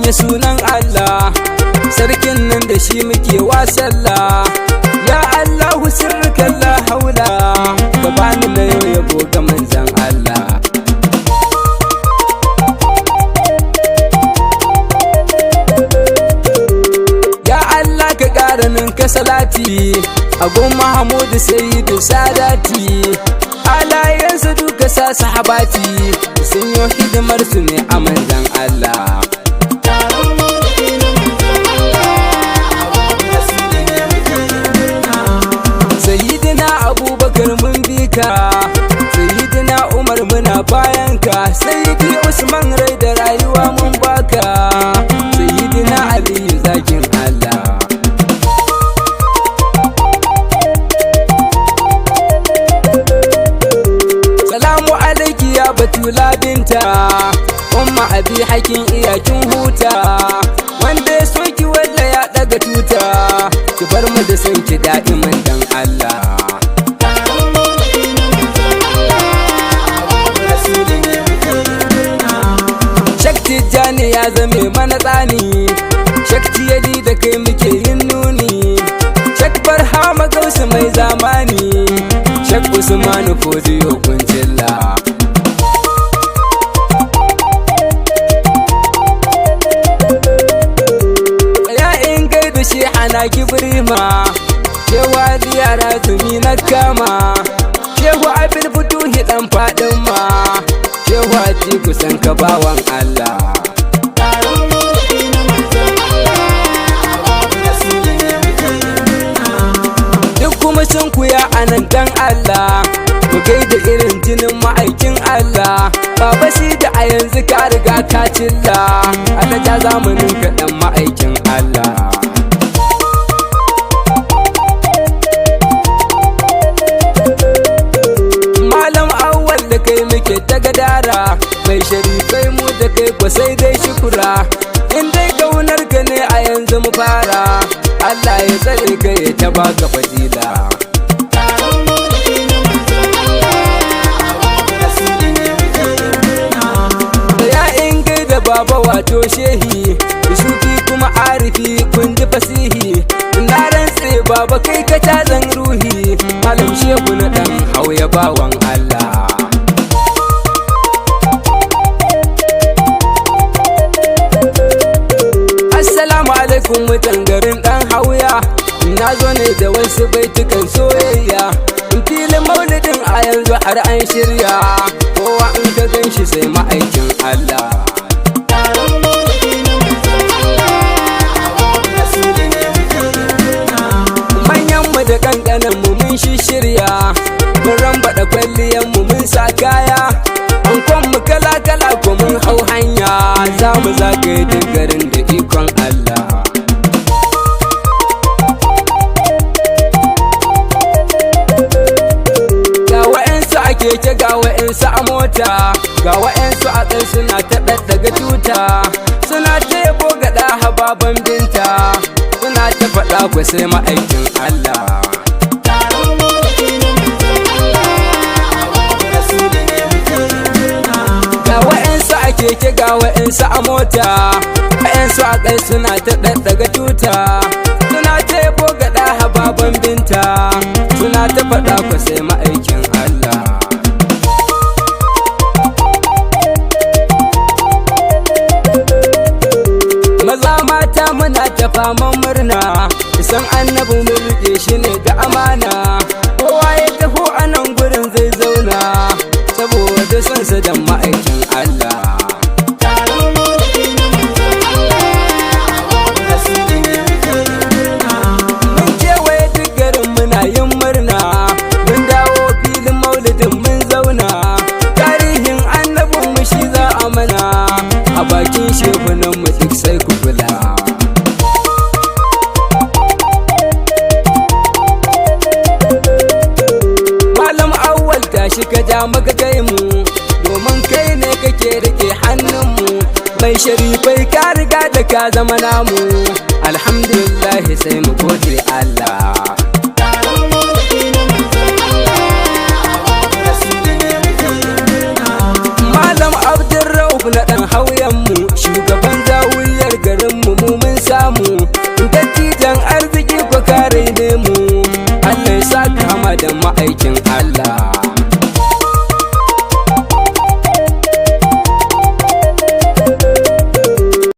sanya sunan Allah, sarkin nan da shi muke wasalla. Ya Allahu sirrika la haula, ka bani na yau yabo ga manzan Allah. Ya Allah ka ƙara ninka salati a gun Mahamudu Sayyidu Sadati, alayensa duka sa sahabati sun yi hidimar su ne a manzan Allah. Sayyidina Abubakar mun bi ka, Sayyidina Umar muna bayan ka, Sayyidi Usman rai da rayuwa mun baka, Sayyidina Aliyu zakin Allah. Salamu alaiki ya Batula binta, umma abi hakin iyakin huta, wanda ya soki walla ya daga tuta, ki bar mu da son ki da'iman dan Allah. Shakti Jani ya zame mana tsani, Shakti Yali da kai muke yin nuni, Shak Barhama Gausu mai zamani, Shak Usmanu Fodiyo Kuncilla. Tsaya in gaidu shi hana kibrima, Shewa yara tumi na kama, Shehu Abil Futuhi dan fadin ma, Shehu Ati kusan ka bawan Allah. Duk kuma sun kuya anan dan Allah, mu gaida irin jinin ma'aikin Allah. Baba shi da a yanzu ka riga ka cilla, alaja zamanin kaɗan ma'aikin Allah. Malam Awwal da kai muke ta gadara, mai sharifai mu da kai kwa sai dai shukura. In dai kaunar ka ne a yanzu mu fara, Allah ya tsare ka ya ta baka fadila. Da baba wato shehi, sufi kuma arifi kun ji fasihi, na rantse baba kai ka tazan ruhi, malam shehu na dan hauya bawan Allah. Assalamu alaikum mutan garin dan hauya, na zo ne da wasu baitukan soyayya, filin maulidin a yanzu har an shirya, kowa in ka gan shi sai ma'aikin Allah. Manyanmu da ƙanƙananmu mun shirya, mun rambaɗa kwalliyanmu mun sa kaya, ankonmu kala-kala ko mun hau hanya, za mu zagaye duk garin da ikon Allah. Ga wa'yansu a keke, ga wa'yansu a mota, ga wa'yansu a tsaye suna ta ɗaɗɗaga tuta, suna ta yabo ga ɗaha baban binta, suna ta faɗa ku sai ma'aikin Allah. Ga wa'yansu a keke, ga wa'yansu a mota, wa'yansu a tsaye suna ta ɗaɗɗaga tuta, suna ta yabo ga ɗaha baban binta, suna ta faɗa ku sai ma'aikin Allah. Maza mata muna ta faman murna, isan annabi mun rike shi ne da amana, kowa ya taho a nan gurin zai zauna, saboda sonsa da ma'aikin Allah. Mun kewaye duk garin muna yin murna, mun dawo filin maulidin mun zauna, tarihin annabin mu shi za a mana, a bakin shehunan mu duk sai ku kula. Malam Awwal tashi ka ja maka kai mu, domin kai ne kake rike hannunmu, mai sharifai ka riga da ka zama namu, alhamdulillah sai mu gode Allah. Malam Abdurrauf na dan hauyanmu, shugaban zawiyar isa kama da ma'aikin Allah.